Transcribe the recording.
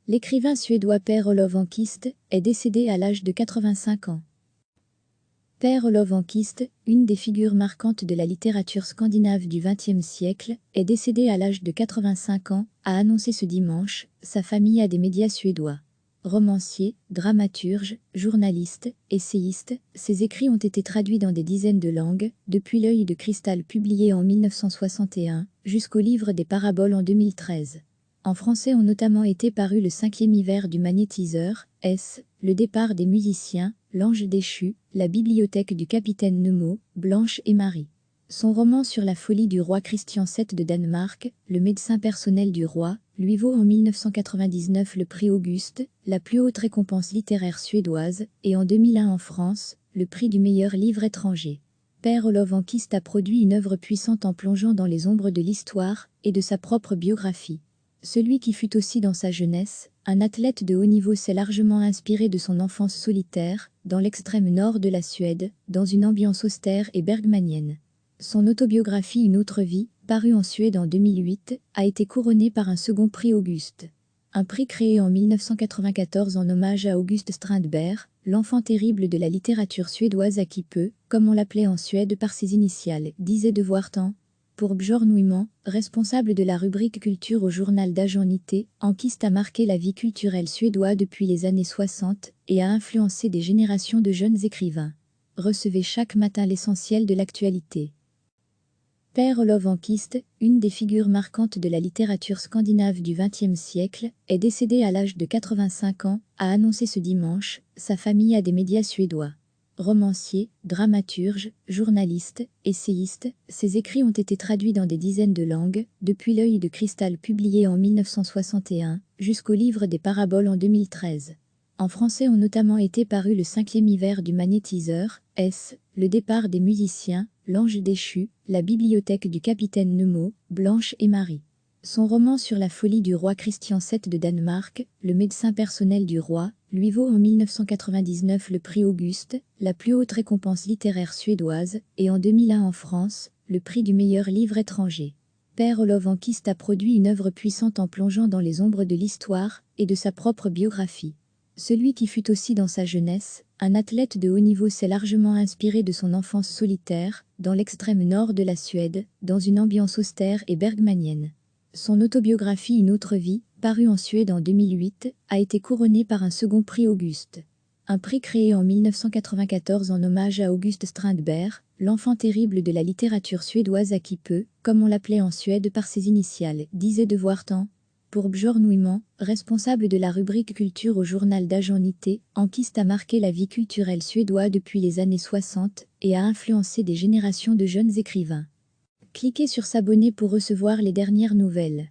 L'écrivain suédois Per Olof Enquist est décédé à l'âge de 85 ans. Per Olof Enquist, une des figures marquantes de la littérature scandinave du XXe siècle, est décédé à l'âge de 85 ans, a annoncé ce dimanche sa famille à des médias suédois. Romancier, dramaturge, journaliste, essayiste, ses écrits ont été traduits dans des dizaines de langues, depuis L'œil de cristal publié en 1961, jusqu'au livre des paraboles en 2013. En français ont notamment été parus Le 5e hiver du magnétiseur, S, Le départ des musiciens, L'ange déchu, La bibliothèque du capitaine Nemo, Blanche et Marie. Son roman sur la folie du roi Christian VII de Danemark, le médecin personnel du roi, lui vaut en 1999 le prix Auguste, la plus haute récompense littéraire suédoise, et en 2001 en France, le prix du meilleur livre étranger. Per Olof Enquist a produit une œuvre puissante en plongeant dans les ombres de l'histoire et de sa propre biographie. Celui qui fut aussi dans sa jeunesse un athlète de haut niveau s'est largement inspiré de son enfance solitaire, dans l'extrême nord de la Suède, dans une ambiance austère et bergmanienne. Son autobiographie Une autre vie, parue en Suède en 2008, a été couronnée par un second prix Auguste. Un prix créé en 1994 en hommage à August Strindberg, l'enfant terrible de la littérature suédoise à qui peut, comme on l'appelait en Suède par ses initiales, disait devoir tant. Pour Björn Ouiman, responsable de la rubrique culture au journal d'Agennité, Enquist a marqué la vie culturelle suédoise depuis les années 60 et a influencé des générations de jeunes écrivains. Recevez chaque matin l'essentiel de l'actualité. Per Olof Enquist, une des figures marquantes de la littérature scandinave du XXe siècle, est décédé à l'âge de 85 ans, a annoncé ce dimanche sa famille à des médias suédois. Romancier, dramaturge, journaliste, essayiste, ses écrits ont été traduits dans des dizaines de langues, depuis L'œil de cristal publié en 1961, jusqu'au livre des paraboles en 2013. En français ont notamment été parus Le 5e hiver du magnétiseur, S, Le départ des musiciens, L'ange déchu, La bibliothèque du capitaine Nemo, Blanche et Marie. Son roman sur la folie du roi Christian VII de Danemark, le médecin personnel du roi, lui vaut en 1999 le prix Auguste, la plus haute récompense littéraire suédoise, et en 2001 en France, le prix du meilleur livre étranger. Per Olof Enquist a produit une œuvre puissante en plongeant dans les ombres de l'histoire et de sa propre biographie. Celui qui fut aussi dans sa jeunesse un athlète de haut niveau s'est largement inspiré de son enfance solitaire, dans l'extrême nord de la Suède, dans une ambiance austère et bergmanienne. Son autobiographie Une autre vie, parue en Suède en 2008, a été couronnée par un second prix Auguste. Un prix créé en 1994 en hommage à August Strindberg, l'enfant terrible de la littérature suédoise à qui peut, comme on l'appelait en Suède par ses initiales, disait devoir tant. Pour Björn Ouiman, responsable de la rubrique culture au journal d'Agennité, Enquist a marqué la vie culturelle suédoise depuis les années 60 et a influencé des générations de jeunes écrivains. Cliquez sur s'abonner pour recevoir les dernières nouvelles.